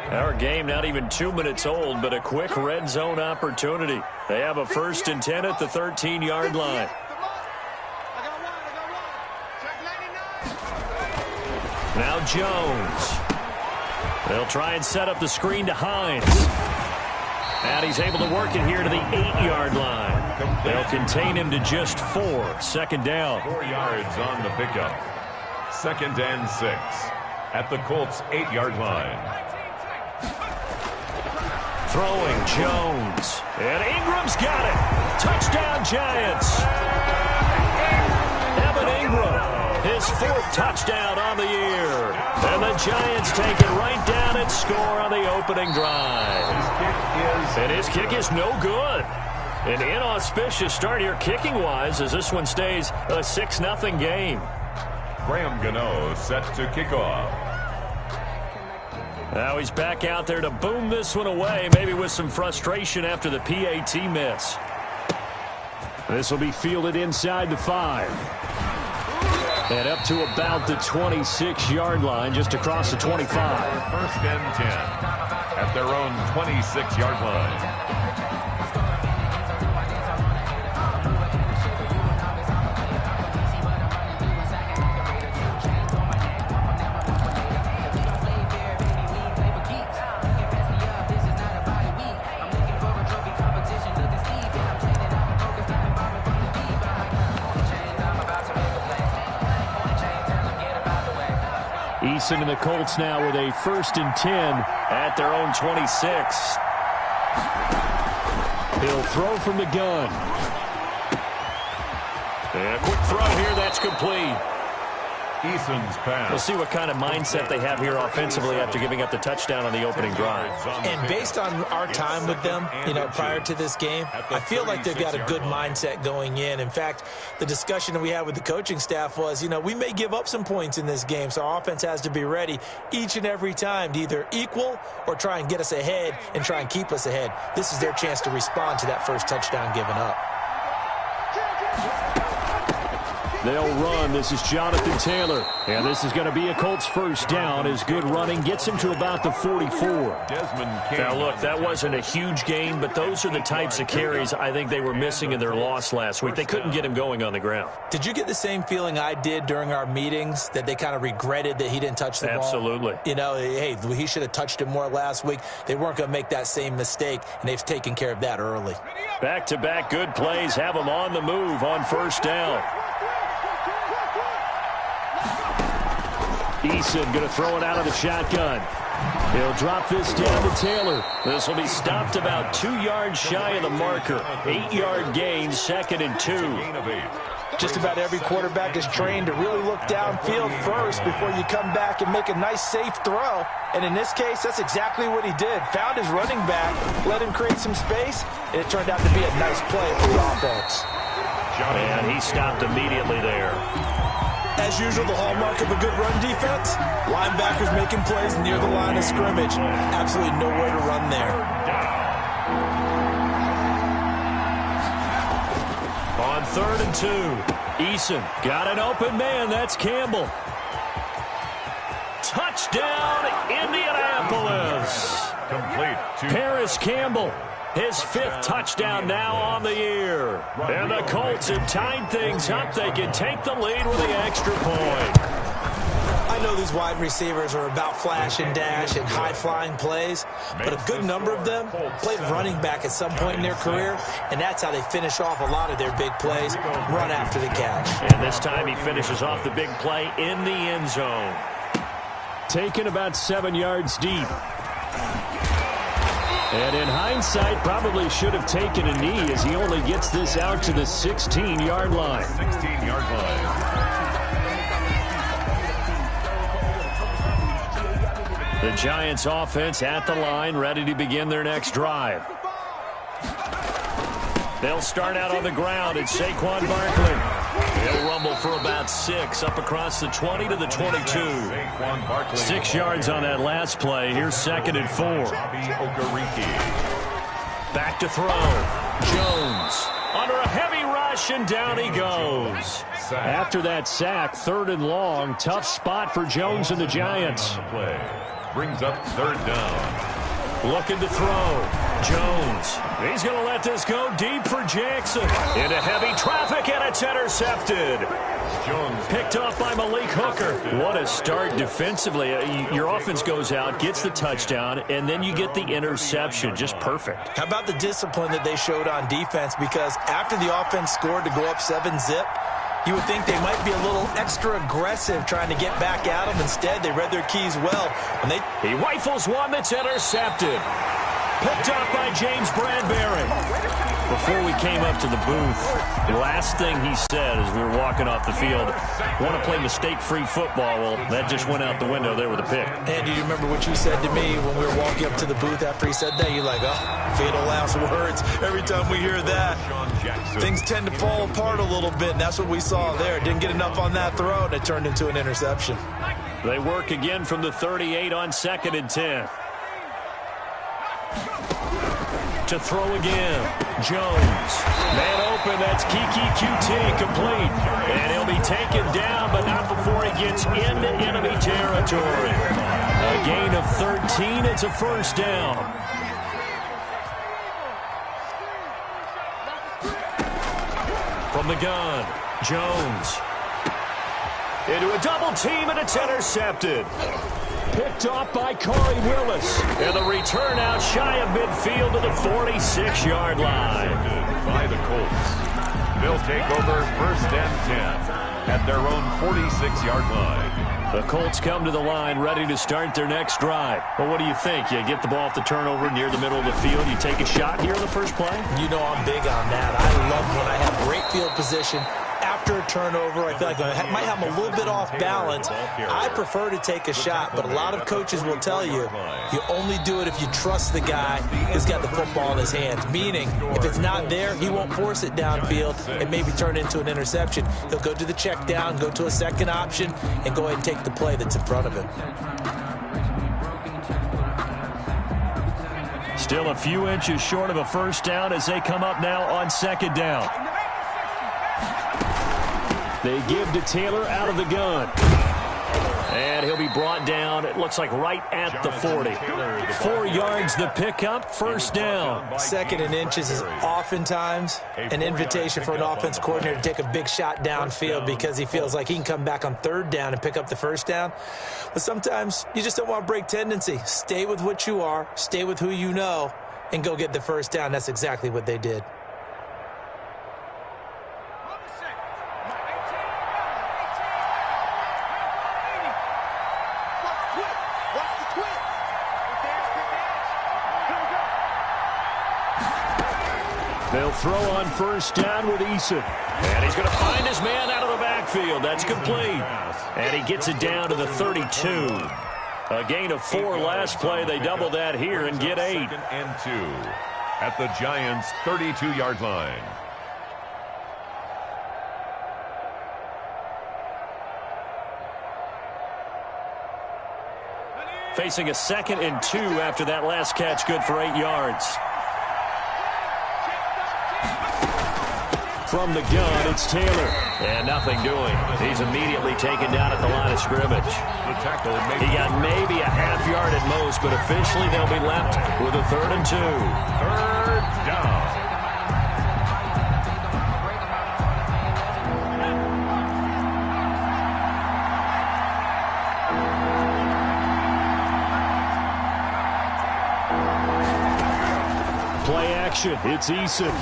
Our game not even 2 minutes old, but a quick red zone opportunity. They have a 1st and 10 at the 13-yard line. Now Jones. They'll try and set up the screen to Hines. And he's able to work it here to the 8-yard line. They'll contain him to just 4. 2nd down. 4 yards on the pickup. 2nd and 6 at the Colts' 8-yard line. Throwing Jones. And Ingram's got it. Touchdown, Giants. Evan Ingram, his 4th touchdown on the year. And the Giants take it right down and score on the opening drive. His kick is no good. An inauspicious start here kicking-wise as this one stays a 6-0 game. Graham Gano set to kick off. Now he's back out there to boom this one away, maybe with some frustration after the PAT miss. This will be fielded inside the 5. And up to about the 26-yard line, just across the 25. 1st and 10 at their own 26-yard line. Eason and the Colts now with a 1st and 10 at their own 26. He'll throw from the gun. And a quick throw here, that's complete. Eason's pass. We'll see what kind of mindset they have here offensively after giving up the touchdown on the opening drive. And based on our time with them, prior to this game, I feel like they've got a good mindset going in. In fact, the discussion that we had with the coaching staff was, we may give up some points in this game, so our offense has to be ready each and every time to either equal or try and get us ahead and try and keep us ahead. This is their chance to respond to that first touchdown given up. They'll run. This is Jonathan Taylor. And this is going to be a Colts 1st down as good running gets him to about the 44. Now, look, that wasn't a huge gain, but those are the types of carries I think they were missing in their loss last week. They couldn't get him going on the ground. Did you get the same feeling I did during our meetings, that they kind of regretted that he didn't touch the ball? Absolutely. Hey, he should have touched it more last week. They weren't going to make that same mistake, and they've taken care of that early. Back-to-back good plays have them on the move on 1st down. Eason going to throw it out of the shotgun. He'll drop this down to Taylor. This will be stopped about 2 yards shy of the marker. 8-yard gain, 2nd and 2. Just about every quarterback is trained to really look downfield first before you come back and make a nice, safe throw. And in this case, that's exactly what he did. Found his running back, let him create some space, and it turned out to be a nice play for the offense. And he stopped immediately there. As usual, the hallmark of a good run defense, linebackers making plays near the line of scrimmage. Absolutely nowhere to run there. On 3rd and 2, Eason got an open man. That's Campbell. Touchdown, Indianapolis. Complete. Paris Campbell. His 5th touchdown now on the year. And the Colts have tied things up. They can take the lead with the extra point. I know these wide receivers are about flash and dash and high-flying plays, but a good number of them played running back at some point in their career, and that's how they finish off a lot of their big plays, run after the catch. And this time he finishes off the big play in the end zone. Taken about 7 yards deep. And in hindsight, probably should have taken a knee as he only gets this out to the 16-yard line. 16-yard line. The Giants offense at the line, ready to begin their next drive. They'll start out on the ground. It's Saquon Barkley. He'll rumble for about 6 up across the 20 to the 22. 6 yards on that last play. Here's 2nd and 4. Back to throw. Jones under a heavy rush, and down he goes. After that sack, 3rd and long. Tough spot for Jones and the Giants. brings up third down. Looking to throw. Jones. He's going to let this go deep for Jackson. Into heavy traffic, and it's intercepted. Jones picked off by Malik Hooker. What a start defensively. Your offense goes out, gets the touchdown, and then you get the interception. Just perfect. How about the discipline that they showed on defense? Because after the offense scored to go up 7-zip, you would think they might be a little extra aggressive trying to get back at them. Instead, they read their keys well. And he rifles one that's intercepted. Picked up by James Bradbury. Before we came up to the booth, the last thing he said as we were walking off the field, want to play mistake-free football. Well, that just went out the window there with a pick. And do you remember what you said to me when we were walking up to the booth after he said that? You're like, oh, fatal last words. Every time we hear that, things tend to fall apart a little bit, and that's what we saw there. Didn't get enough on that throw, and it turned into an interception. They work again from the 38 on 2nd and 10. To throw again. Jones. Man open. That's Kiki QT complete. And he'll be taken down, but not before he gets into enemy territory. A gain of 13. It's a first down. From the gun. Jones. Into a double team, and it's intercepted. Picked off by Corey Willis. And the return out shy of midfield to the 46-yard line. By the Colts. They'll take over 1st and 10 at their own 46-yard line. The Colts come to the line ready to start their next drive. Well, what do you think? You get the ball off the turnover near the middle of the field. You take a shot here on the first play? You know I'm big on that. I love when I have great field position. After a turnover, I feel like I might have them a little bit off balance. I prefer to take a shot, but a lot of coaches will tell you, you only do it if you trust the guy who's got the football in his hands. Meaning, if it's not there, he won't force it downfield and maybe turn into an interception. He'll go to the check down, go to a second option, and go ahead and take the play that's in front of him. Still a few inches short of a first down as they come up now on 2nd down. They give to Taylor out of the gun. And he'll be brought down, it looks like right at the 40. 4 yards the pickup, first down. 2nd and inches is oftentimes an invitation for an offense coordinator to take a big shot downfield because he feels like he can come back on 3rd down and pick up the first down. But sometimes you just don't want to break tendency. Stay with what you are, stay with who you know, and go get the first down. That's exactly what they did. They'll throw on first down with Eason. And he's going to find his man out of the backfield. That's complete. And he gets it down to the 32. A gain of 4 last play. They double that here and get 8. 2nd and 2 at the Giants' 32-yard line. Facing a 2nd and 2 after that last catch, good for 8 yards. From the gun, it's Taylor. And nothing doing. He's immediately taken down at the line of scrimmage. He got maybe a half yard at most, but officially they'll be left with a 3rd and 2. 3rd down. Play action. It's Eason.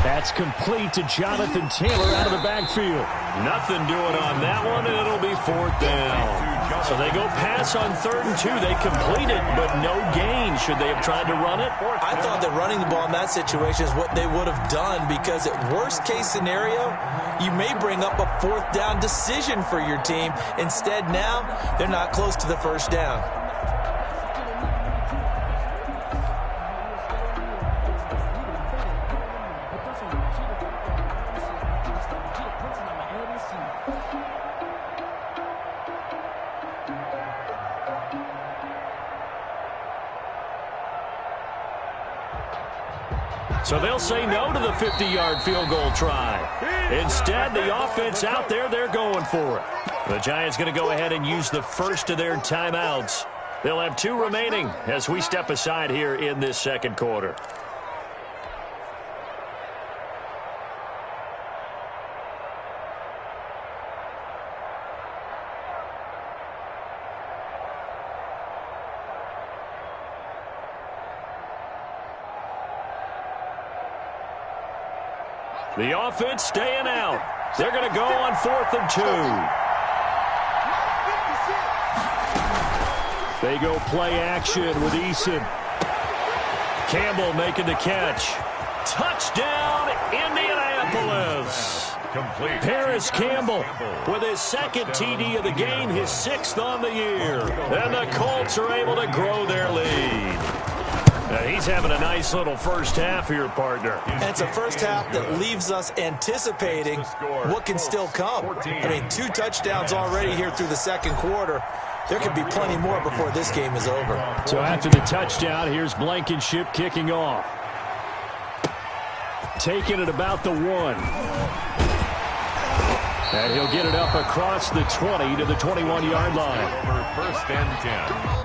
That's complete to Jonathan Taylor out of the backfield. Nothing doing on that one, and it'll be 4th down. So they go pass on 3rd and 2. They complete it, but no gain. Should they have tried to run it? I thought that running the ball in that situation is what they would have done because at worst case scenario, you may bring up a 4th down decision for your team. Instead, now, they're not close to the first down. So they'll say no to the 50-yard field goal try. Instead, the offense out there, they're going for it. The Giants going to go ahead and use the first of their timeouts. They'll have 2 remaining as we step aside here in this second quarter. The offense staying out. They're going to go on 4th and 2. They go play action with Eason. Campbell making the catch. Touchdown, Indianapolis. Complete. Paris Campbell with his 2nd TD of the game, his 6th on the year. And the Colts are able to grow their lead. He's having a nice little first half here, partner. And it's a first half that leaves us anticipating what can still come. I mean, 2 touchdowns already here through the second quarter. There could be plenty more before this game is over. So after the touchdown, here's Blankenship kicking off. Taking it about the 1. And he'll get it up across the 20 to the 21-yard line. For 1st and 10.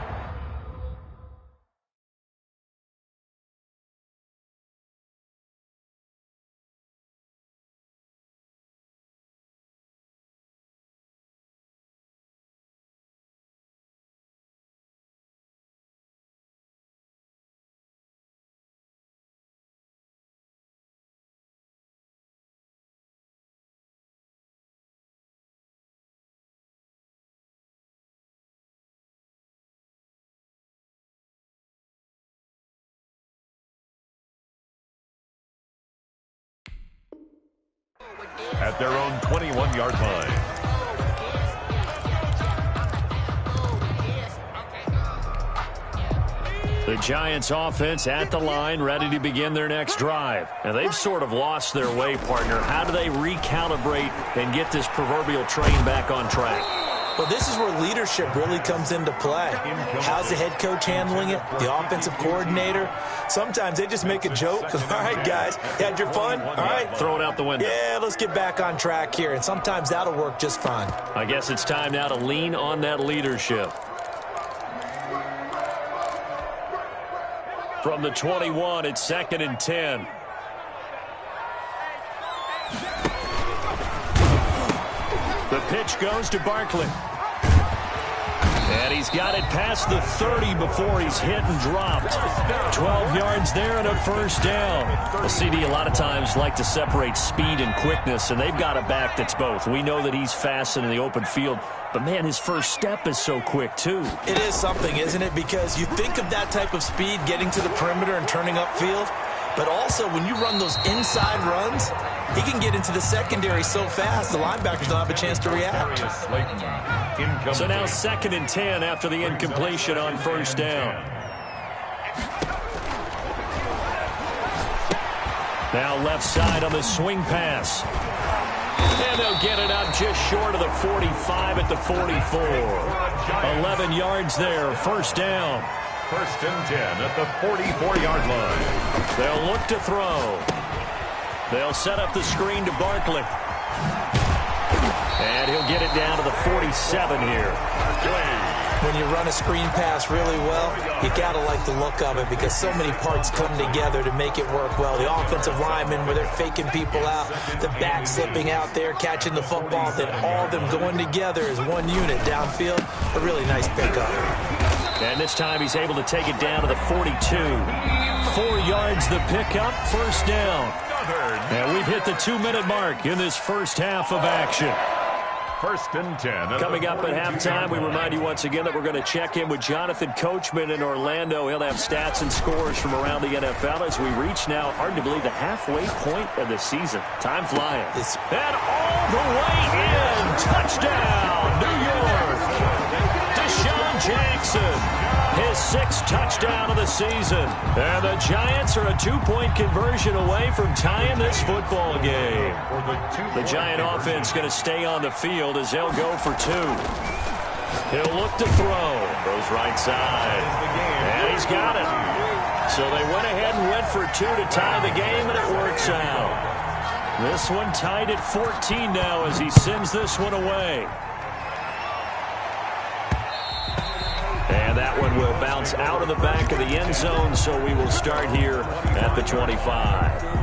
At their own 21-yard line. The Giants offense at the line, ready to begin their next drive. And they've sort of lost their way, partner. How do they recalibrate and get this proverbial train back on track? Well, this is where leadership really comes into play. How's the head coach handling it? The offensive coordinator? Sometimes they just make a joke. All right, guys, had your fun? All right. Throw it out the window. Yeah, let's get back on track here. And sometimes that'll work just fine. I guess it's time now to lean on that leadership. From the 21, it's 2nd and 10. The pitch goes to Barkley. And he's got it past the 30 before he's hit and dropped. 12 yards there and a first down. The CD a lot of times like to separate speed and quickness, and they've got a back that's both. We know that he's fast in the open field, but, man, his first step is so quick, too. It is something, isn't it? Because you think of that type of speed getting to the perimeter and turning upfield, but also when you run those inside runs, he can get into the secondary so fast the linebackers don't have a chance to react. So now 2nd and 10 after the incompletion on first down. Now left side on the swing pass. And they'll get it up just short of the 45 at the 44. 11 yards there, first down. 1st and 10 at the 44-yard line. They'll look to throw. They'll set up the screen to Barkley. And he'll get it down to the 47 here. When you run a screen pass really well, you got to like the look of it because so many parts come together to make it work well. The offensive linemen, where they're faking people out, the back slipping out there, catching the football, then all of them going together as one unit downfield. A really nice pickup. And this time he's able to take it down to the 42. 4 yards the pickup, first down. And we've hit the 2-minute mark in this first half of action. 1st and 10. Coming up at halftime, we remind you once again that we're going to check in with Jonathan Coachman in Orlando. He'll have stats and scores from around the NFL as we reach now, hard to believe, the halfway point of the season. Time flying. And all the way in. Touchdown, New York. Deshaun Jackson. His 6th touchdown of the season. And the Giants are a 2-point conversion away from tying this football game. The Giant offense going to stay on the field as they'll go for 2. He'll look to throw. Goes right side. And he's got it. So they went ahead and went for 2 to tie the game, and it works out. This one tied at 14 now as he sends this one away. one will bounce out of the back of the end zone, so we will start here at the 25.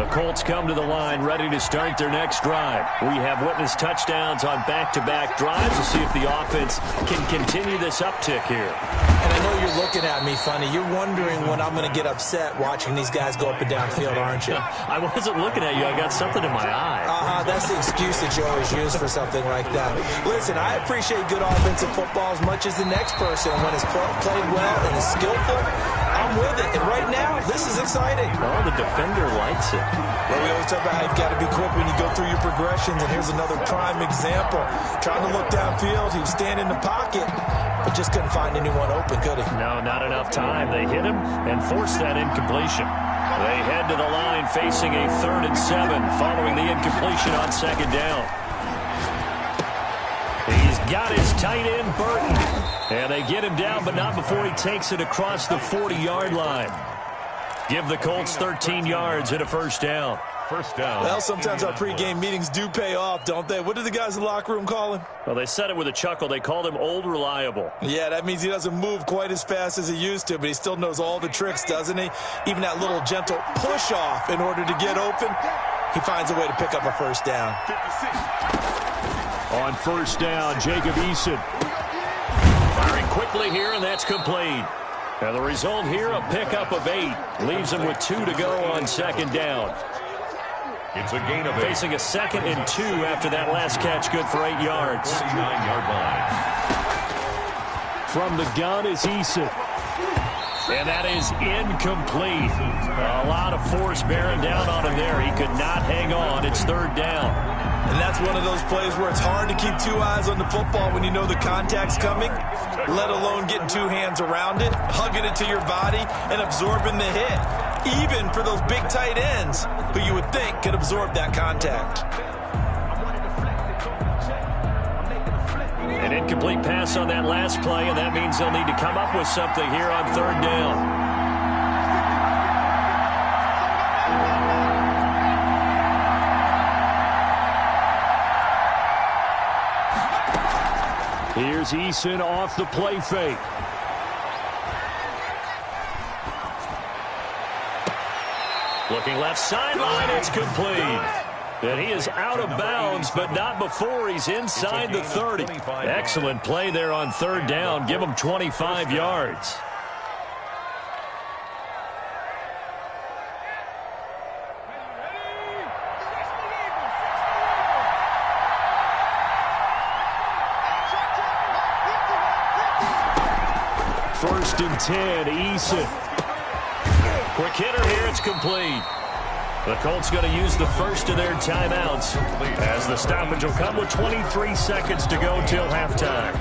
Colts come to the line, ready to start their next drive. We have witnessed touchdowns on back-to-back drives to see if the offense can continue this uptick here. And I know you're looking at me funny. You're wondering when I'm going to get upset watching these guys go up and down field, aren't you? I wasn't looking at you. I got something in my eye. That's the excuse that you always use for something like that. Listen, I appreciate good offensive football as much as the next person. When it's played well and is skillful, I'm with it. And right now, this is exciting. Oh, the defender likes it. Well, we always talk about how you've got to be quick when you go through your progressions, and here's another prime example. Trying to look downfield, he was standing in the pocket, but just couldn't find anyone open, could he? No, not enough time. They hit him and forced that incompletion. They head to the line facing a 3rd and 7 following the incompletion on 2nd down. He's got his tight end, Burton. And they get him down, but not before he takes it across the 40-yard line. Give the Colts 13 yards and a first down. First down. Well, sometimes our pregame meetings do pay off, don't they? What do the guys in the locker room call him? Well, they said it with a chuckle. They called him Old Reliable. Yeah, that means he doesn't move quite as fast as he used to, but he still knows all the tricks, doesn't he? Even that little gentle push-off in order to get open, he finds a way to pick up a first down. 56. On first down, Jacob Eason. Firing quickly here, and that's complete. And the result here, a pickup of 8. Leaves him with 2 to go on 2nd down. It's a gain of 8. Facing a 2nd and 2 after that last catch, good for 8 yards. 49-yard line. From the gun is Eason. And that is incomplete. A lot of force bearing down on him there. He could not hang on. It's 3rd down. And that's one of those plays where it's hard to keep 2 eyes on the football when you know the contact's coming, let alone getting 2 hands around it, hugging it to your body, and absorbing the hit. Even for those big tight ends who you would think could absorb that contact. An incomplete pass on that last play, and that means they'll need to come up with something here on 3rd down. Here's Eason off the play fake. Looking left sideline, it's complete. And he is out of bounds, but not before he's inside the 30. Excellent play there on 3rd down. Give him 25 yards. First and 10, Eason. Quick hitter here, it's complete. The Colts going to use the first of their timeouts as the stoppage will come with 23 seconds to go till halftime.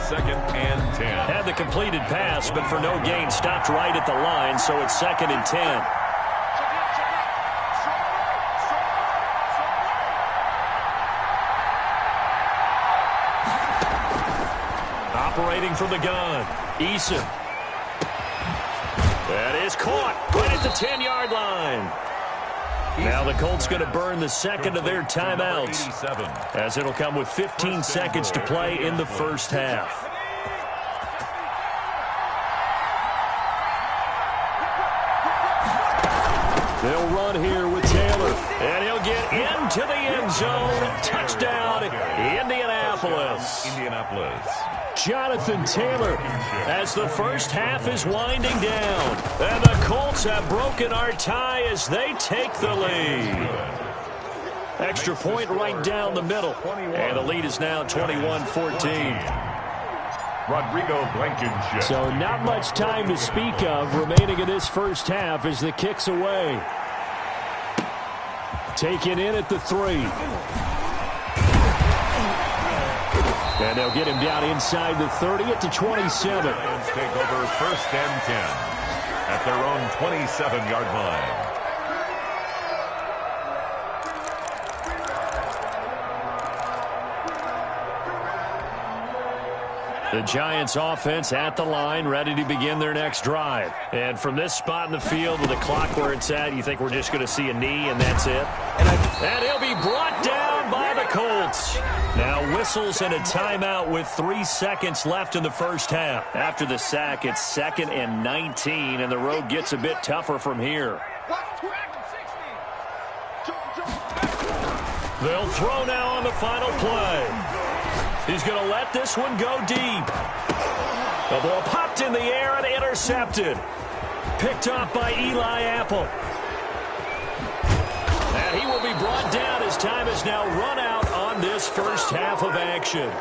2nd and 10. Had the completed pass, but for no gain, stopped right at the line, so it's 2nd and 10. Operating from the gun, Eason. That is caught right at the 10-yard line. Now the Colts going to burn the second of their timeouts as it'll come with 15 seconds to play in the first half. They'll run here with Taylor, and he'll get into the end zone. Touchdown, Indianapolis. Jonathan Taylor as the first half is winding down. And the Colts have broken our tie as they take the lead. Extra point right down the middle. And the lead is now 21-14. Rodrigo Blankenship. So not much time to speak of remaining in this first half as the kick's away. Taken in at the 3. And they'll get him down inside the 30 at the 27. Take over 1st and 10 at their own 27-yard line. The Giants offense at the line, ready to begin their next drive. And from this spot in the field with the clock where it's at, you think we're just going to see a knee and that's it? And he'll be brought down by the Colts. Now whistles and a timeout with 3 seconds left in the first half. After the sack, it's 2nd and 19, and the road gets a bit tougher from here. They'll throw now on the final play. He's going to let this one go deep. The ball popped in the air and intercepted. Picked off by Eli Apple. And he will be brought down as time has now run out on this first half of action.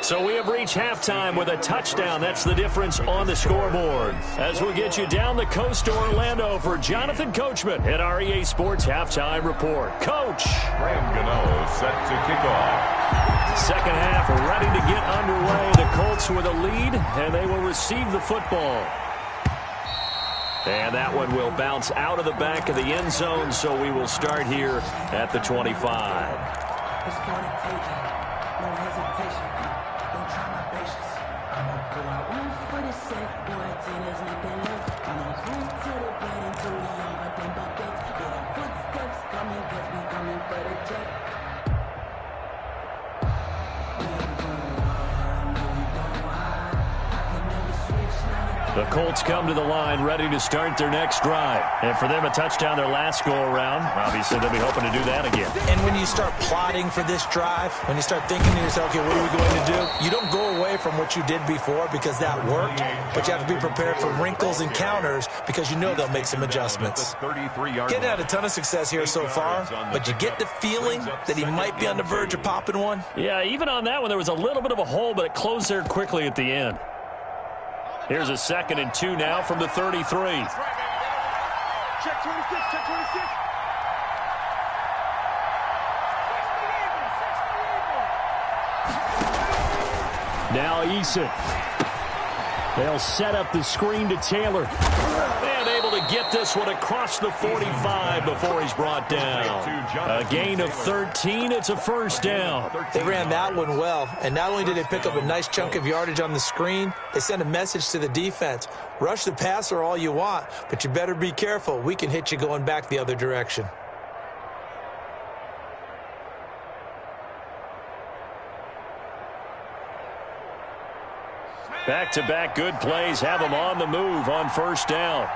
So we have reached halftime with a touchdown. That's the difference on the scoreboard. As we'll get you down the coast to Orlando for Jonathan Coachman at our EA Sports Halftime Report. Coach. Graham Gano set to kick off. Second half ready to get underway. The Colts with a lead, and they will receive the football. And that one will bounce out of the back of the end zone, so we will start here at the 25. It's gonna take it. No hesitation. Don't try my patience. I'ma pull out one for the safe. Boy, till there's nothing left. I'ma run to the bed until we all got them buckets. Get our footsteps coming, cause we coming for the check. The Colts come to the line ready to start their next drive. And for them, a touchdown their last go-around. Obviously, they'll be hoping to do that again. And when you start plotting for this drive, when you start thinking to yourself, okay, what are we going to do? You don't go away from what you did before because that worked, but you have to be prepared for wrinkles and counters because you know they'll make some adjustments. Getting had a ton of success here so far, but you get the feeling that he might be on the verge of popping one. Yeah, even on that one, there was a little bit of a hole, but it closed there quickly at the end. Here's a 2nd and 2 now from the 33. Check 26, check 26. Now Eason. They'll set up the screen to Taylor. And able to get this one across the 45 before he's brought down. A gain of 13. It's a first down. They ran that one well, and not only did they pick up a nice chunk of yardage on the screen, they sent a message to the defense. Rush the passer all you want, but you better be careful. We can hit you going back the other direction. Back-to-back good plays have them on the move on first down.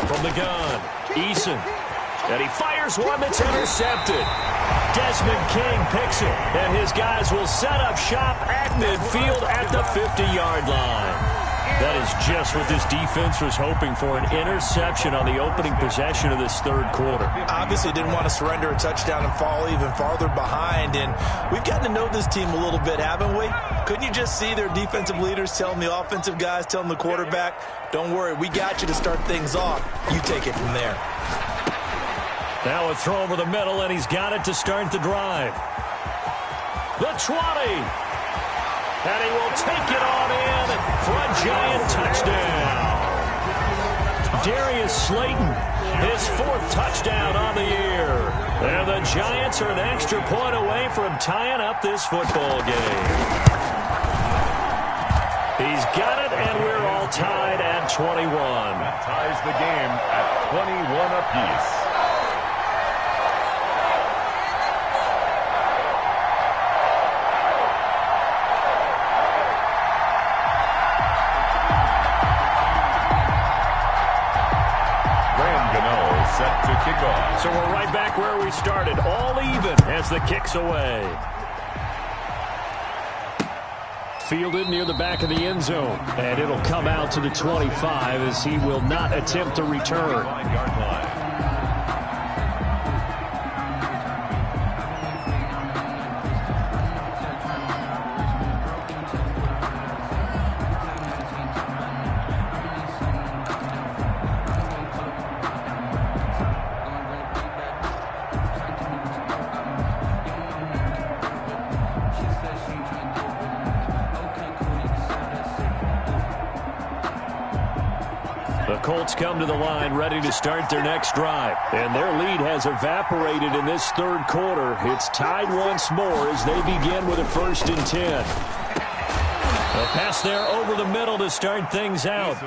From the gun, Eason. And he fires one that's intercepted. Desmond King picks it, and his guys will set up shop at midfield at the 50-yard line. That is just what this defense was hoping for, an interception on the opening possession of this third quarter. Obviously didn't want to surrender a touchdown and fall even farther behind, and we've gotten to know this team a little bit, haven't we? Couldn't you just see their defensive leaders telling the offensive guys, telling the quarterback, don't worry, we got you to start things off. You take it from there. Now a throw over the middle, and he's got it to start the drive. The 20. And he will take it on in for a Giant touchdown. Darius Slayton, his 4th touchdown on the year. And the Giants are an extra point away from tying up this football game. He's got it, and we're all tied at 21. That ties the game at 21 apiece. Set to kick off. So we're right back where we started, all even as the kick's away. Fielded near the back of the end zone, and it'll come out to the 25 as he will not attempt to return. Colts come to the line ready to start their next drive. And their lead has evaporated in this third quarter. It's tied once more as they begin with a 1st and 10. A pass there over the middle to start things out.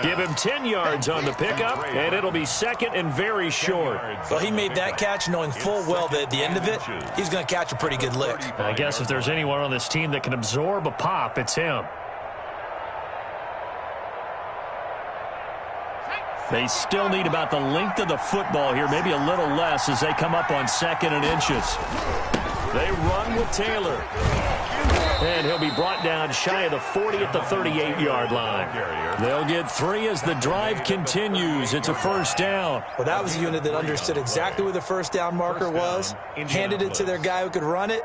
Give him 10 yards on the pickup, and it'll be 2nd and very short. Well, he made that catch knowing full well that at the end of it, he's going to catch a pretty good lick. I guess if there's anyone on this team that can absorb a pop, it's him. They still need about the length of the football here, maybe a little less as they come up on 2nd and inches. They run with Taylor. And he'll be brought down shy of the 40 at the 38-yard line. They'll get 3 as the drive continues. It's a 1st down. Well, that was a unit that understood exactly where the 1st down marker was, handed it to their guy who could run it,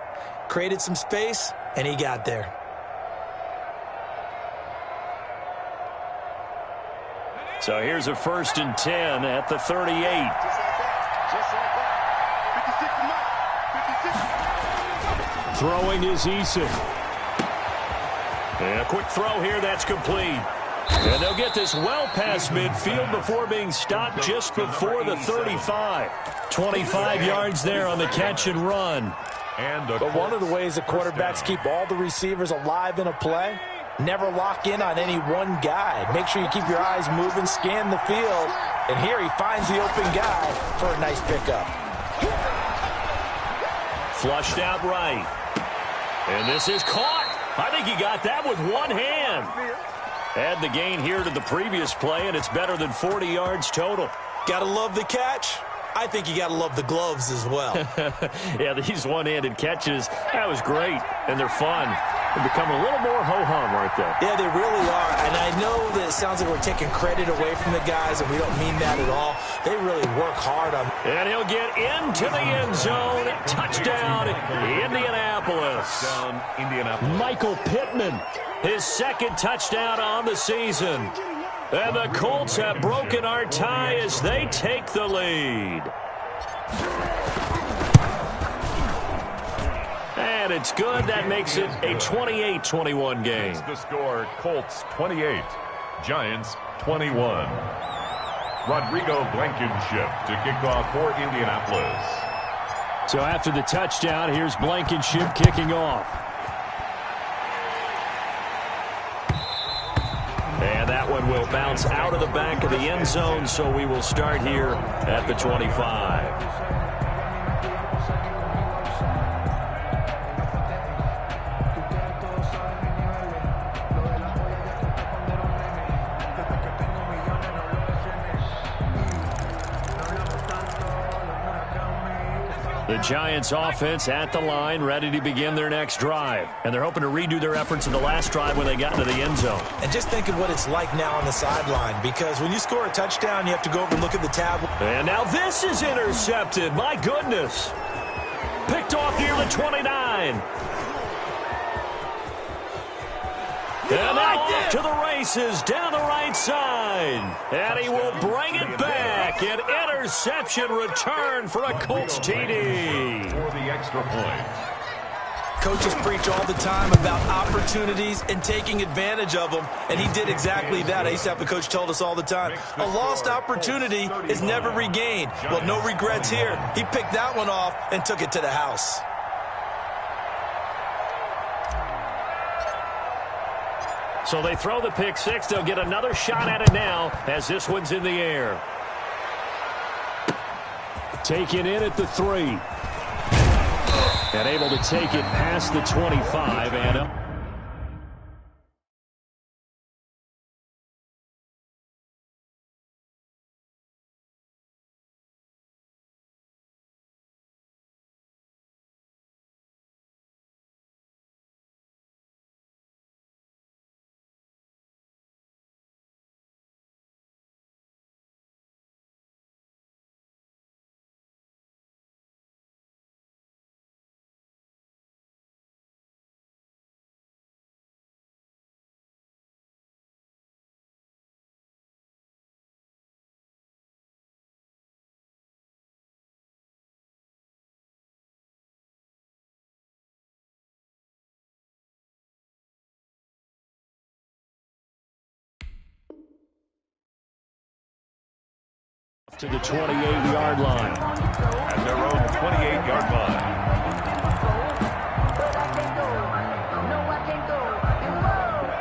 created some space, and he got there. So here's a 1st and 10 at the 38. Throwing is Eason. And a quick throw here, that's complete. And they'll get this well past midfield before being stopped just before the 35. 25 yards there on the catch and run. But one of the ways the quarterbacks keep all the receivers alive in a play, never lock in on any one guy. Make sure you keep your eyes moving, scan the field. And here he finds the open guy for a nice pickup. Flushed out right. And this is caught. I think he got that with one hand. Add the gain here to the previous play, and it's better than 40 yards total. Gotta love the catch. I think you gotta love the gloves as well. Yeah, these one-handed catches, that was great, and they're fun. They become a little more ho-hum, aren't they? Yeah, they really are. And I know that it sounds like we're taking credit away from the guys, and we don't mean that at all. They really work hard on. And he'll get into the end zone. Touchdown, Indianapolis. Michael Pittman, his 2nd touchdown on the season. And the Colts have broken our tie as they take the lead. And it's good. That makes it a 28-21 game. The score, Colts 28, Giants 21. Rodrigo Blankenship to kick off for Indianapolis. So after the touchdown, here's Blankenship kicking off. And that one will bounce out of the back of the end zone, so we will start here at the 25. The Giants offense at the line, ready to begin their next drive. And they're hoping to redo their efforts in the last drive when they got into the end zone. And just think of what it's like now on the sideline, because when you score a touchdown, you have to go over and look at the tab. And now this is intercepted. My goodness. Picked off near the 29. And now off to the races down the right side. And he will bring it back. An interception return for a Colts TD. For the extra point. Coaches preach all the time about opportunities and taking advantage of them, and he did exactly that. I used to have a coach told us all the time, a lost opportunity is never regained. Well, no regrets here. He picked that one off and took it to the house. So they throw the pick six. They'll get another shot at it now as this one's in the air. Taken in at the 3. And able to take it past the 25 and up. To the 28-yard line. At their own 28-yard line.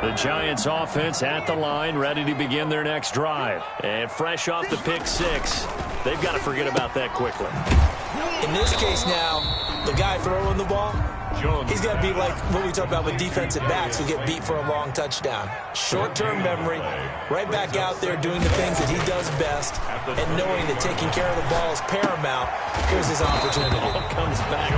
The Giants offense at the line, ready to begin their next drive. And fresh off the pick six, they've got to forget about that quickly. In this case now, the guy throwing the ball, he's got to be like what we talk about with defensive backs who get beat for a long touchdown. Short-term memory, right back out there doing the things that he does best, and knowing that taking care of the ball is paramount. Here's his opportunity. It all comes back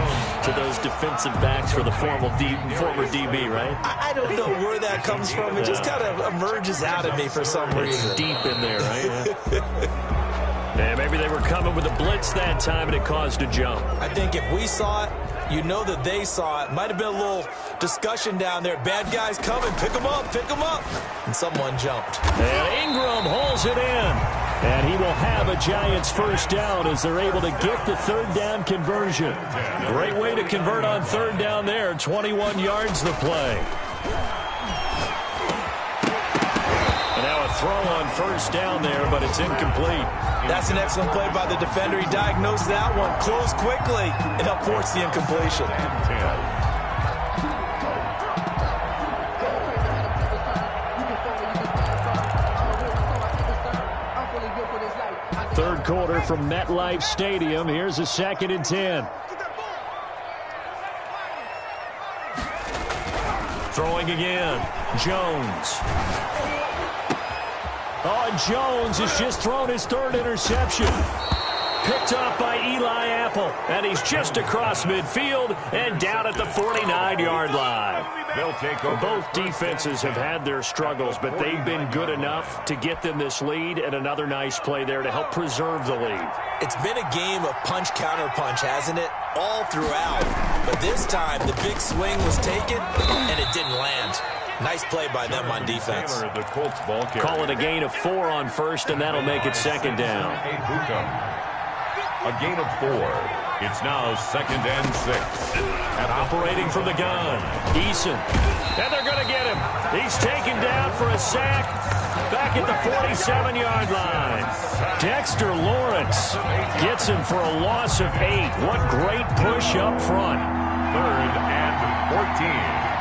to those defensive backs for the former DB, right? I don't know where that comes from. It just kind of emerges out of me for some reason. It's deep in there, right? Yeah, maybe they were coming with a blitz that time, and it caused a jump. I think if we saw it, you know that they saw it. Might have been a little discussion down there. Bad guys coming. Pick them up. Pick them up. And someone jumped. And Ingram holds it in. And he will have a Giants first down as they're able to get the third down conversion. Great way to convert on third down there. 21 yards the play. And now a throw on first down there, but it's incomplete. That's an excellent play by the defender. He diagnosed that one, closed quickly, and helped force the incompletion. Third quarter from MetLife Stadium. Here's a 2nd and 10. Throwing again. Jones. Oh, and Jones has just thrown his third interception. Picked off by Eli Apple. And he's just across midfield and down at the 49-yard line. They'll take over. Both defenses have had their struggles, but they've been good enough to get them this lead, and another nice play there to help preserve the lead. It's been a game of punch-counter-punch, hasn't it? All throughout. But this time, the big swing was taken, and it didn't land. Nice play by them on defense. The Colts ball carrier. Call it a gain of 4 on first, and that'll make it 2nd down. A gain of 4. It's now 2nd and 6. And operating from the gun, Eason. And they're going to get him. He's taken down for a sack back at the 47-yard line. Dexter Lawrence gets him for a loss of 8. What great push up front. 3rd and 14.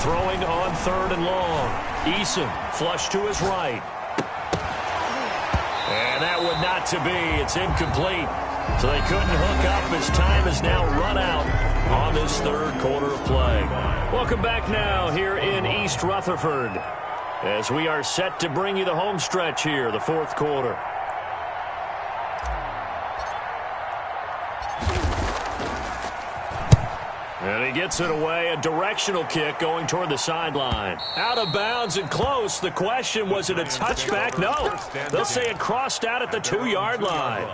Throwing on 3rd and long. Eason flush to his right. And that would not to be. It's incomplete. So they couldn't hook up as time is now run out on this third quarter of play. Welcome back now here in East Rutherford as we are set to bring you the home stretch here, the fourth quarter. And he gets it away, a directional kick going toward the sideline. Out of bounds and close. The question, was it a touchback? No. They'll say it crossed out at the 2-yard line.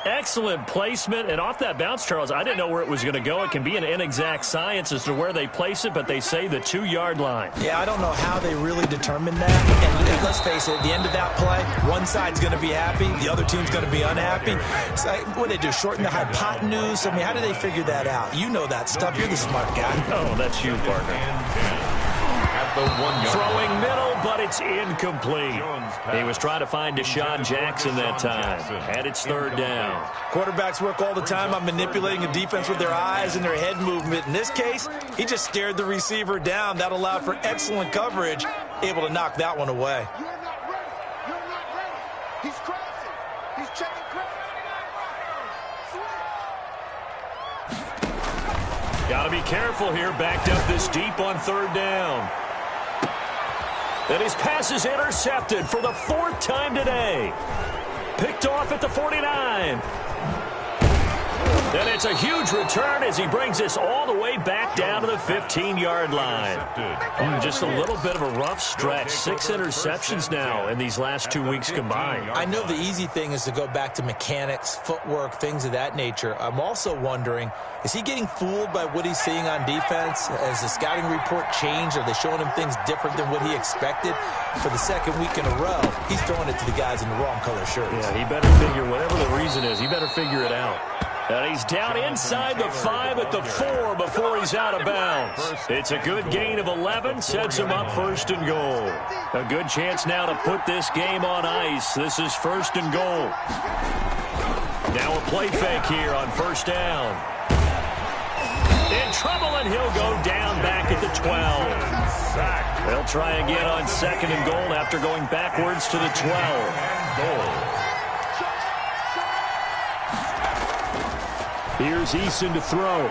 Excellent placement, and off that bounce, Charles, I didn't know where it was going to go. It can be an inexact science as to where they place it, but they say the 2-yard line. Yeah, I don't know how they really determined that. And let's face it, at the end of that play, one side's going to be happy, the other team's going to be unhappy. It's like, what do they do, shorten the hypotenuse? I mean, how do they figure that out? You know that stuff. You're the smart guy. Oh, that's you, partner. Throwing middle, but it's incomplete. He was trying to find Deshaun Jackson that time. And it's 3rd down. Quarterbacks work all the time on manipulating a defense with their eyes and their head movement. In this case, he just stared the receiver down. That allowed for excellent coverage, able to knock that one away. You're not ready. You're not ready. He's crossing. He's checking crossing. Got to be careful here. Backed up this deep on 3rd down. And his pass is intercepted for the 4th time today. Picked off at the 49. And it's a huge return as he brings us all the way back down to the 15-yard line. Just a little bit of a rough stretch. 6 interceptions now in these last 2 weeks combined. I know the easy thing is to go back to mechanics, footwork, things of that nature. I'm also wondering, is he getting fooled by what he's seeing on defense? Has the scouting report changed? Are they showing him things different than what he expected? For the 2nd week in a row, he's throwing it to the guys in the wrong color shirts. Yeah, he better figure, whatever the reason is, he better figure it out. And he's down inside the 5 at the 4 before he's out of bounds. It's a good gain of 11, sets him up 1st and goal. A good chance now to put this game on ice. This is 1st and goal. Now a play fake here on 1st down. In trouble, and he'll go down back at the 12. They'll try again on 2nd and goal after going backwards to the 12. Here's Eason to throw.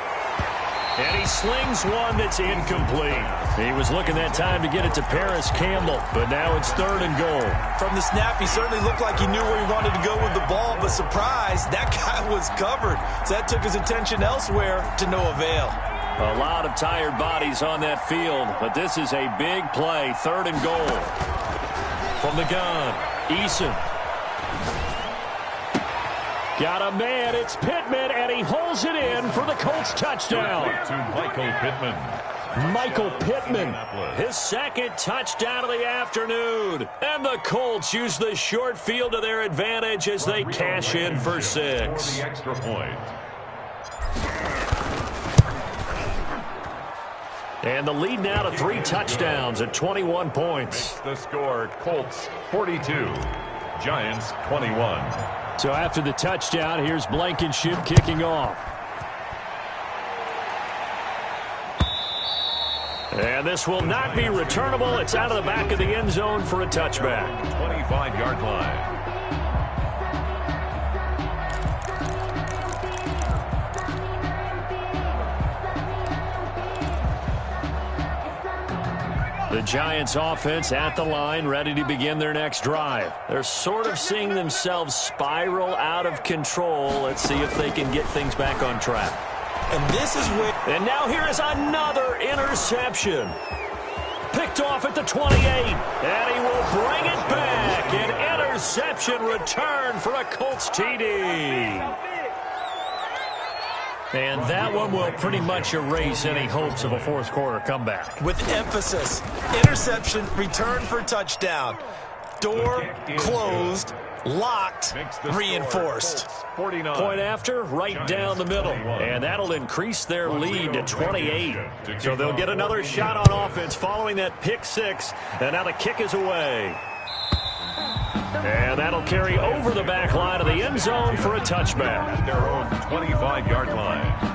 And he slings one that's incomplete. He was looking that time to get it to Paris Campbell, but now it's 3rd and goal. From the snap, he certainly looked like he knew where he wanted to go with the ball, but surprise, that guy was covered. So that took his attention elsewhere to no avail. A lot of tired bodies on that field, but this is a big play. 3rd and goal. From the gun, Eason. Got a man, it's Pittman, and he holds it in for the Colts touchdown. To Michael Pittman, his 2nd touchdown of the afternoon. And the Colts use the short field to their advantage as they cash in for 6. The extra point. And the lead now to 3 touchdowns at 21 points. The score, Colts 42, Giants 21. So after the touchdown, here's Blankenship kicking off. And this will not be returnable. It's out of the back of the end zone for a touchback. 25-yard line. The Giants offense at the line, ready to begin their next drive. They're sort of seeing themselves spiral out of control. Let's see if they can get things back on track. And this is where... And now here is another interception. Picked off at the 28. And he will bring it back. An interception return for a Colts TD. And that one will pretty much erase any hopes of a 4th quarter comeback. With emphasis, interception, return for touchdown. Door closed, locked, reinforced. Point after, right down the middle. And that'll increase their lead to 28. So they'll get another shot on offense following that pick 6. And now the kick is away. And that'll carry over the back line of the end zone for a touchback. At their own 25-yard line.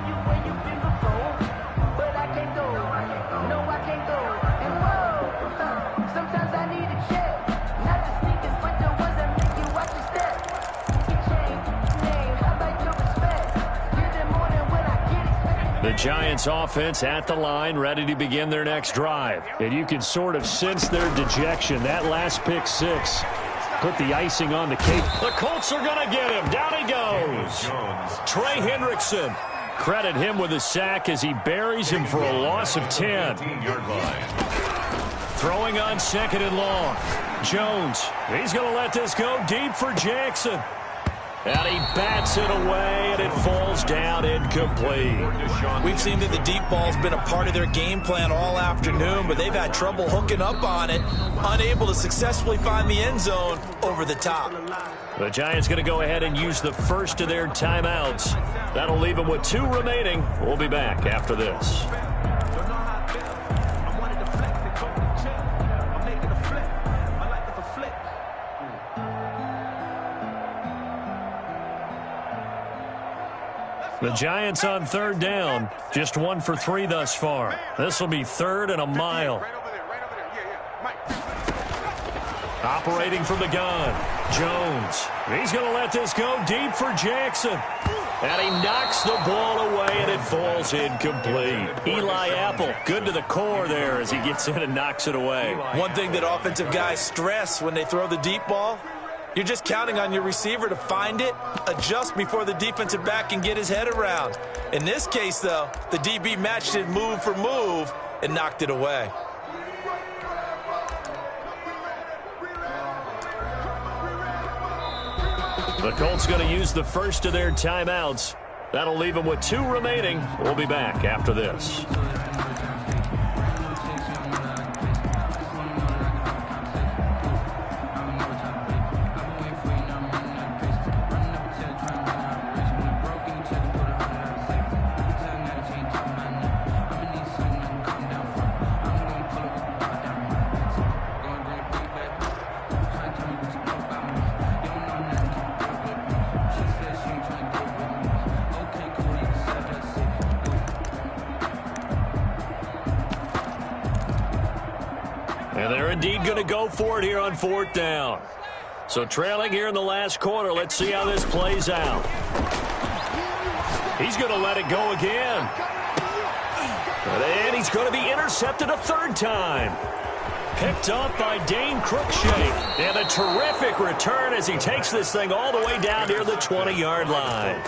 The Giants offense at the line, ready to begin their next drive. And you can sort of sense their dejection. That last pick 6 put the icing on the cake. The Colts are going to get him. Down he goes. Trey Hendrickson. Credit him with a sack as he buries him for a loss of 10. Throwing on 2nd and long. Jones. He's going to let this go deep for Jackson. And he bats it away, and it falls down incomplete. We've seen that the deep ball's been a part of their game plan all afternoon, but they've had trouble hooking up on it, unable to successfully find the end zone over the top. The Giants going to go ahead and use the first of their timeouts. That'll leave them with 2 remaining. We'll be back after this. The Giants on 3rd down, just 1 for 3 thus far. This will be 3rd and a mile. Operating from the gun, Jones. He's going to let this go deep for Jackson. And he knocks the ball away, and it falls incomplete. Eli Apple, good to the core there as he gets in and knocks it away. One thing that offensive guys stress when they throw the deep ball, you're just counting on your receiver to find it, adjust before the defensive back can get his head around. In this case, though, the DB matched it move for move and knocked it away. The Colts going to use the first of their timeouts. That'll leave them with 2 remaining. We'll be back after this. indeed going to go for it here on 4th down. So trailing here in the last quarter. Let's see how this plays out. He's going to let it go again. And he's going to be intercepted a 3rd time. Picked up by Dane Cruikshank. And a terrific return as he takes this thing all the way down near the 20-yard line.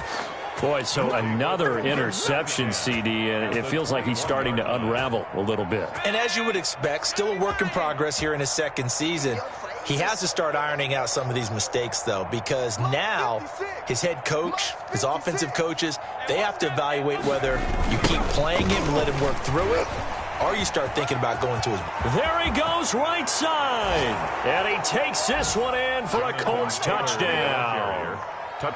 Boy, so another interception, CD, and it feels like he's starting to unravel a little bit. And as you would expect, still a work in progress here in his 2nd season. He has to start ironing out some of these mistakes, though, because now his head coach, his offensive coaches, they have to evaluate whether you keep playing him and let him work through it, or you start thinking about going to his... There he goes right side. And he takes this one in for a Colts touchdown.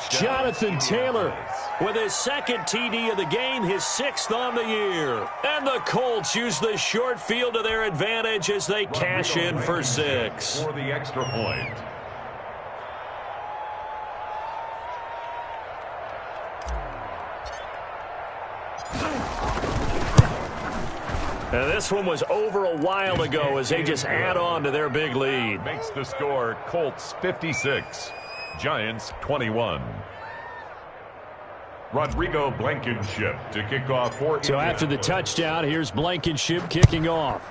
Jonathan Taylor with his 2nd TD of the game, his 6th on the year. And the Colts use the short field to their advantage as they cash in for 6. For the extra point. And this one was over a while ago as they just add on to their big lead. Makes the score Colts 56, Giants 21. Rodrigo Blankenship to kick off for So after the touchdown, here's Blankenship kicking off.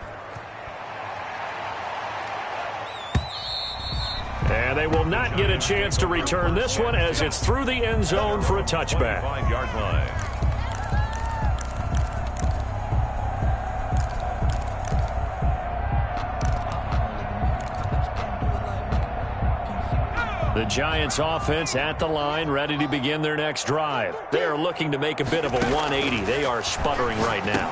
And they will not get a chance to return this one as it's through the end zone for a touchback. 5-yard line. The Giants offense at the line, ready to begin their next drive. They are looking to make a bit of a 180. They are sputtering right now.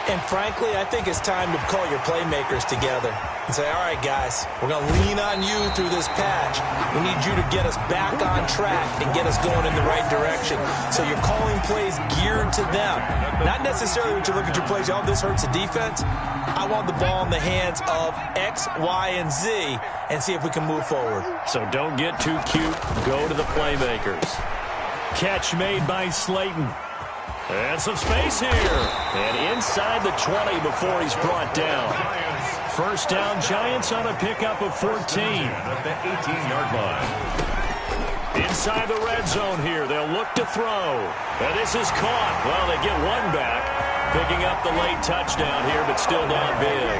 And frankly, I think it's time to call your playmakers together and say, all right, guys, we're going to lean on you through this patch. We need you to get us back on track and get us going in the right direction. So you're calling plays geared to them. Not necessarily when you look at your plays, oh, this hurts the defense. I want the ball in the hands of X, Y, and Z and see if we can move forward. So don't get too cute. Go to the playmakers. Catch made by Slayton. And some space here. And inside the 20 before he's brought down. 1st down, Giants on a pickup of 14. At the 18-yard line. Inside the red zone here. They'll look to throw. And this is caught. Well, they get one back. Picking up the late touchdown here, but still down big.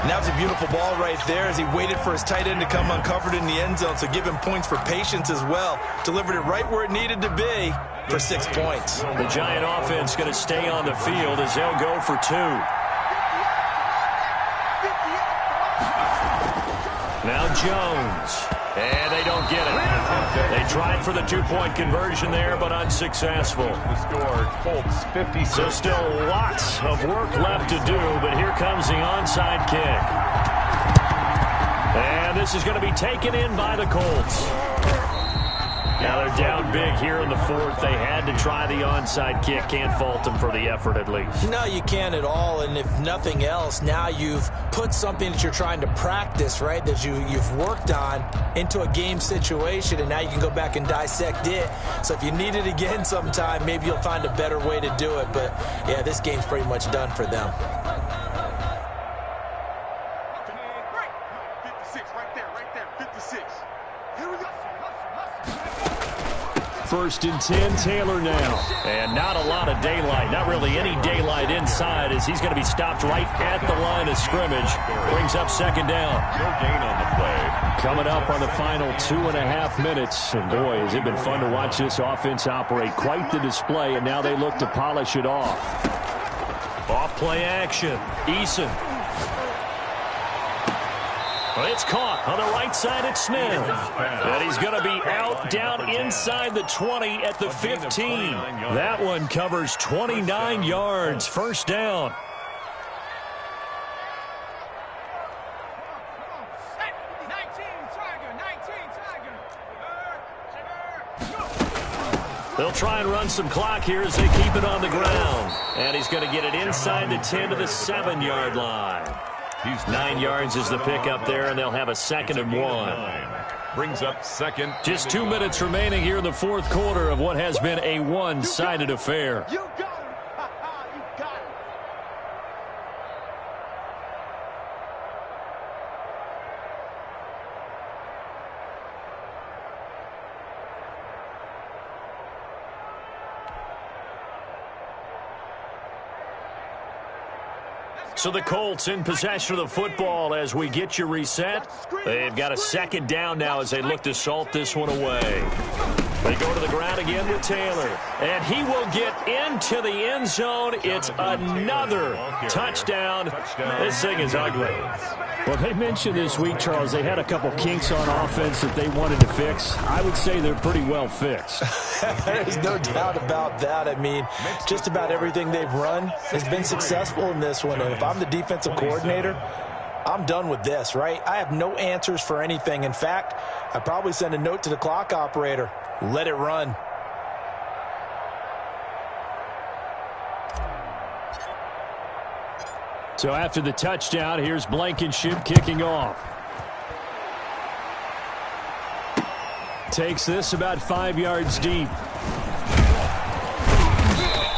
And that was a beautiful ball right there as he waited for his tight end to come uncovered in the end zone, so give him points for patience as well. Delivered it right where it needed to be for 6 points. The Giant offense going to stay on the field as they'll go for 2. Now Jones. And they don't get it. They tried for the 2-point conversion there, but unsuccessful. The score, Colts 56. So still lots of work left to do, but here comes the onside kick. And this is going to be taken in by the Colts. Now they're down big here in the 4th. They had to try the onside kick. Can't fault them for the effort at least. No, you can't at all. And if nothing else, now you've put something that you're trying to practice, right, that you've worked on into a game situation, and now you can go back and dissect it. So if you need it again sometime, maybe you'll find a better way to do it. But, yeah, this game's pretty much done for them. 56, right there, 56. Here we go. 1st and 10, Taylor now. And not a lot of daylight, not really any daylight inside as he's going to be stopped right at the line of scrimmage. Brings up 2nd down. No gain on the play. Coming up on the final 2.5 minutes. And boy, has it been fun to watch this offense operate. Quite the display, and now they look to polish it off. Off play action. Eason. It's caught on the right side at Smith. And he's going to be out down inside the 20 at the 15. That one covers 29 yards. 1st down. They'll try and run some clock here as they keep it on the ground. And he's going to get it inside the 10 to the 7-yard line. 9 yards is the pickup there, and they'll have a 2nd and 1. Brings up 2nd. Just 2 minutes remaining here in the 4th quarter of what has been a one-sided affair. You got him. You got him. So the Colts in possession of the football as we get you reset. They've got a second down now as they look to salt this one away. They go to the ground again with Taylor. And he will get into the end zone. It's another touchdown. This thing is ugly. Well, they mentioned this week, Charles, they had a couple kinks on offense that they wanted to fix. I would say they're pretty well fixed. There's no doubt about that. I mean, just about everything they've run has been successful in this one. And if I'm the defensive coordinator, I'm done with this, right? I have no answers for anything. In fact, I'd probably send a note to the clock operator. Let it run. So after the touchdown, here's Blankenship kicking off. Takes this about 5 yards deep.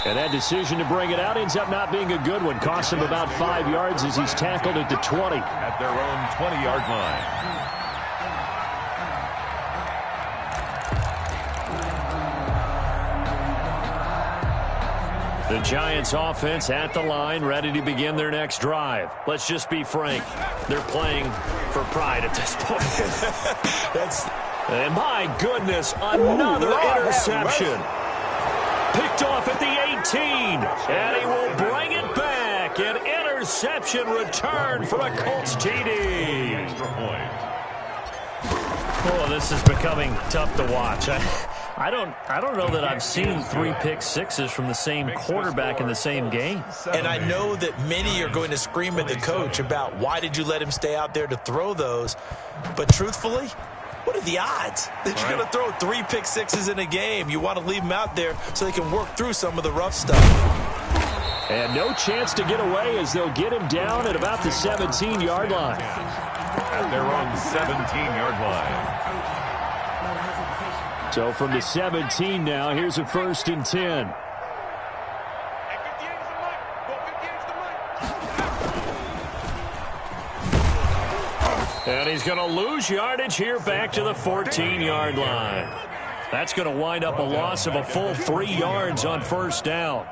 And that decision to bring it out ends up not being a good one. Costs him about 5 yards as he's tackled at the 20. At their own 20-yard line. The Giants offense at the line, ready to begin their next drive. Let's just be frank. They're playing for pride at this point. And my goodness, another interception. Picked off at the 18. And he will bring it back. An interception return for a Colts TD. Oh, this is becoming tough to watch. I don't know that I've seen 3 pick sixes from the same quarterback in the same game. And I know that many are going to scream at the coach about why did you let him stay out there to throw those. But truthfully, what are the odds that you're going to throw 3 pick sixes in a game? You want to leave them out there so they can work through some of the rough stuff. And no chance to get away as they'll get him down at about the 17-yard line. At their own 17-yard line. So from the 17 now, here's a 1st and 10. And he's going to lose yardage here back to the 14-yard line. That's going to wind up a loss of a full 3 yards on 1st down.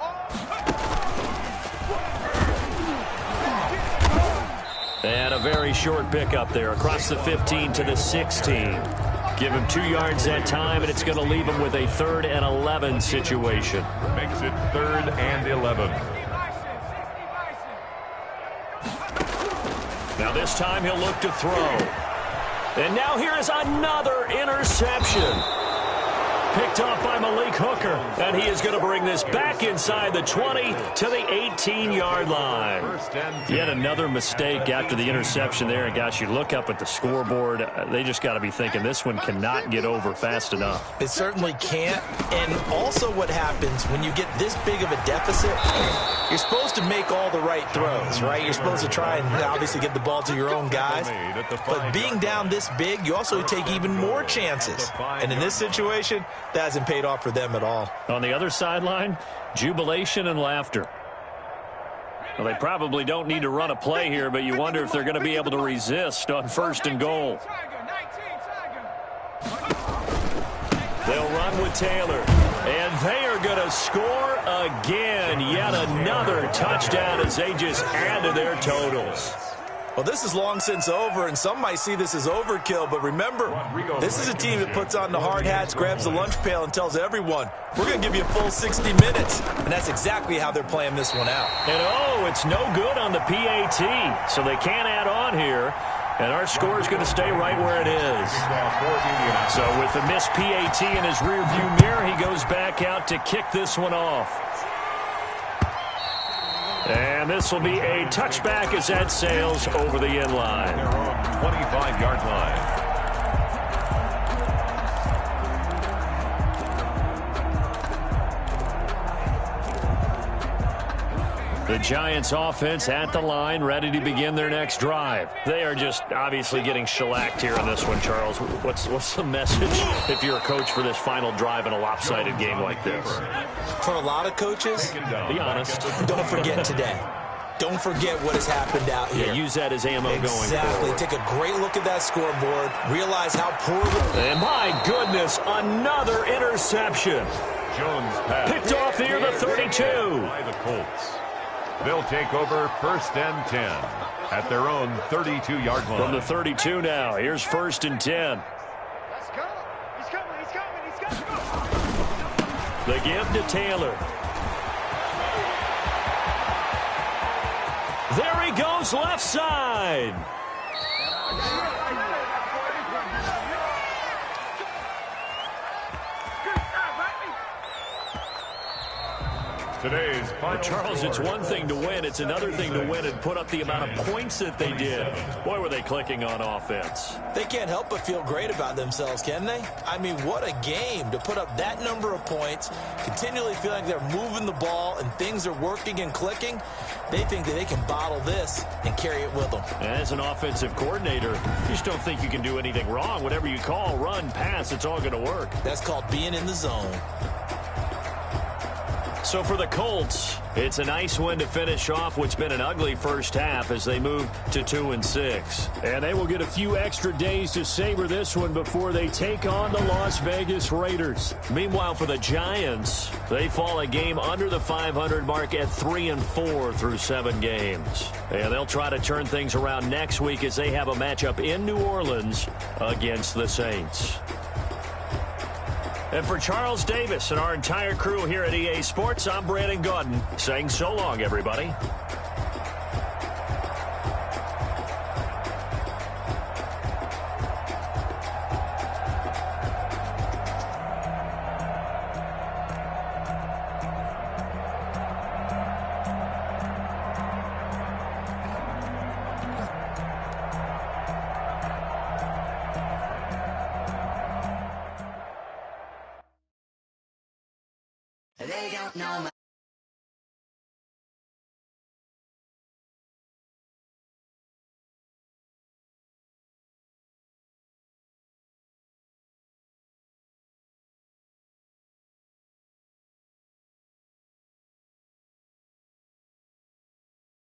And a very short pickup there across the 15 to the 16. Give him 2 yards that time, and it's going to leave him with a 3rd and 11 situation. Makes it 3rd and 11. Now this time he'll look to throw. And now here is another interception. Picked off by Malik Hooker. And he is going to bring this back inside the 20 to the 18-yard line. Yet another mistake after the interception there. And, gosh, you look up at the scoreboard. They just got to be thinking this one cannot get over fast enough. It certainly can't. And also what happens when you get this big of a deficit, you're supposed to make all the right throws, right? You're supposed to try and obviously get the ball to your own guys. But being down this big, you also take even more chances. And in this situation, that hasn't paid off for them at all. On the other sideline, jubilation and laughter. Well, they probably don't need to run a play here, but you wonder if they're going to be able to resist on 1st and goal. They'll run with Taylor. And they are going to score again. Yet another touchdown as they just add to their totals. Well, this is long since over, and some might see this as overkill. But remember, this is a team that puts on the hard hats, grabs the lunch pail, and tells everyone, we're going to give you a full 60 minutes. And that's exactly how they're playing this one out. And, oh, it's no good on the PAT, so they can't add on here. And our score is going to stay right where it is. So with the missed PAT in his rearview mirror, he goes back out to kick this one off. And this will be a touchback as that sails over the end line. 25-yard line. The Giants offense at the line, ready to begin their next drive. They are just obviously getting shellacked here in this one, Charles. What's the message if you're a coach for this final drive in a lopsided game like this? For a lot of coaches, be honest. Don't forget today. Don't forget what has happened out here. Yeah, use that as ammo going forward. Exactly. Take a great look at that scoreboard. Realize how poorly... And my goodness, another interception. Jones pass. Picked off near the 32. By the Colts. They'll take over 1st and 10 at their own 32-yard line. From the 32 now, here's 1st and 10. Let's go. He's coming. He's coming. He's coming. The give to Taylor. There he goes, left side. Today's final Charles, it's one thing to win. It's another thing to win and put up the amount of points that they did. Boy, were they clicking on offense. They can't help but feel great about themselves, can they? I mean, what a game to put up that number of points, continually feeling like they're moving the ball and things are working and clicking. They think that they can bottle this and carry it with them. As an offensive coordinator, you just don't think you can do anything wrong. Whatever you call, run, pass, it's all going to work. That's called being in the zone. So for the Colts, it's a nice win to finish off what's been an ugly first half as they move to 2-6. And they will get a few extra days to savor this one before they take on the Las Vegas Raiders. Meanwhile, for the Giants, they fall a game under the 500 mark at 3-4 through 7 games. And they'll try to turn things around next week as they have a matchup in New Orleans against the Saints. And for Charles Davis and our entire crew here at EA Sports, I'm Brandon Gaudin saying so long, everybody. They don't know